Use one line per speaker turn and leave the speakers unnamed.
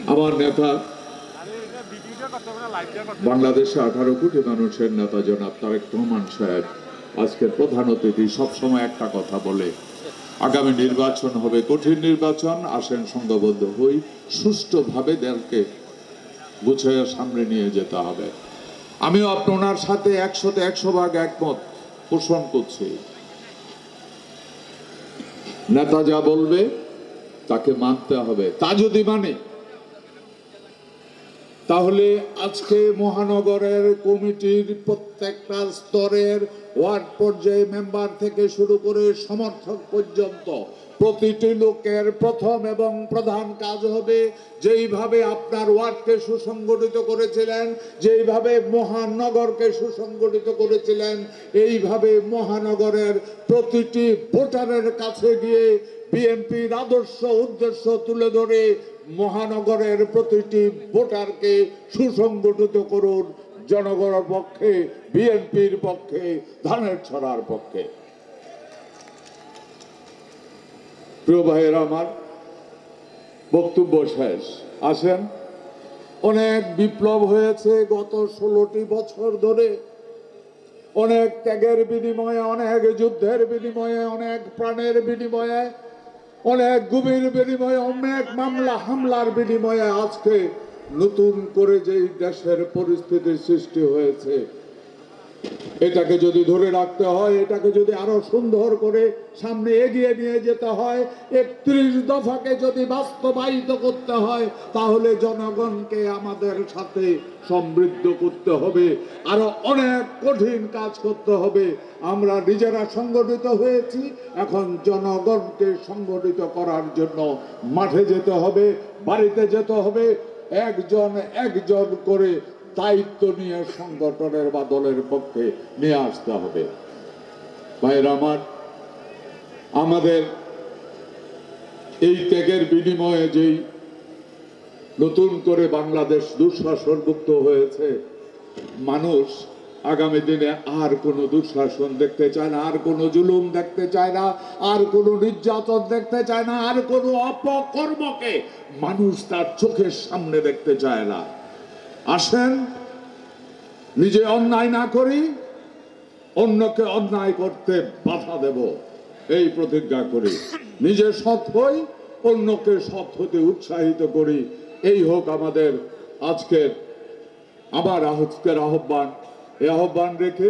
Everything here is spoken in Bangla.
আমার নেতা বাংলাদেশে 18 কোটি মানুষের নেতা জনাব তারেক রহমান সাহেব আজকের প্রধান অতিথি সবসময় একটা কথা বলে, আগামী নির্বাচন হবে কঠিন নির্বাচন, আসেন সংঘবদ্ধ হই, সুষ্ঠুভাবে দেশকে গুছিয়ে সামনে নিয়ে যেতে হবে। আমিও আপনার সাথে 100% একমত পোষণ করছি। নেতা যা বলবে তাকে মানতে হবে, তা যদি মানে তাহলে আজকে মহানগরের কমিটির প্রত্যেকটা স্তরের ওয়ার্ড পর্যায়ে মেম্বার থেকে শুরু করে সমর্থক পর্যন্ত প্রতিটি লোকের প্রথম এবং প্রধান কাজ হবে, যেইভাবে আপনার ওয়ার্ডকে সুসংগঠিত করেছিলেন, যেইভাবে মহানগরকে সুসংগঠিত করেছিলেন, এইভাবে মহানগরের প্রতিটি ভোটারের কাছে গিয়ে বিএনপির আদর্শ উদ্দেশ্য তুলে ধরে মহানগরের প্রতিটি ভোটারকে সুসংগঠিত করুন, জনগণের পক্ষে, বিএনপির পক্ষে, ধানের ছড়ার পক্ষে। প্রিয় ভাইয়েরা, আমার বক্তব্য শেষ। আসেন, অনেক বিপ্লব হয়েছে গত 16টি বছর ধরে, অনেক ত্যাগের বিনিময়ে, অনেক যুদ্ধের বিনিময়ে, অনেক প্রাণের বিনিময়ে, অনেক গভীর বিনিময়ে, অনেক মামলা হামলার বিনিময়ে আজকে নতুন করে যেই দেশের পরিস্থিতির সৃষ্টি হয়েছে, এটাকে যদি ধরে রাখতে হয়, এটাকে যদি আরো সুন্দর করে সামনে এগিয়ে নিয়ে যেতে হয়, 31 দফাকে যদি বাস্তবায়িত করতে হয়, তাহলে জনগণকে আমাদের সাথে সমৃদ্ধ করতে হবে, আরো অনেক কঠিন কাজ করতে হবে। আমরা নিজেরা সংগঠিত হয়েছি, এখন জনগণকে সংগঠিত করার জন্য মাঠে যেতে হবে, বাড়িতে যেতে হবে, একজন একজন করে দায়িত্ব নিয়ে সংগঠনের বা দলের পক্ষে নিয়ে আসতে হবে। ভাইরা আমার, আমাদের এই ত্যাগের বিনিময়ে যেই নতুন করে বাংলাদেশ দুঃশাসন মুক্ত হয়েছে, মানুষ আগামী দিনে আর কোনো দুঃশাসন দেখতে চায় না, আর কোনো জুলুম দেখতে চায় না, আর কোনো নির্যাতন দেখতে চায় না, আর কোনো অপকর্মকে মানুষ তার চোখের সামনে দেখতে চায় না। আসেন, নিজে অন্যায় না করি, অন্যকে অন্যায় করতে বাধা দেব, এই প্রতিজ্ঞা করি। নিজে সৎ হই, অন্যকে সৎ হতে উৎসাহিত করি। এই হোক আমাদের আজকের আহ্বান। এই আহ্বান রেখে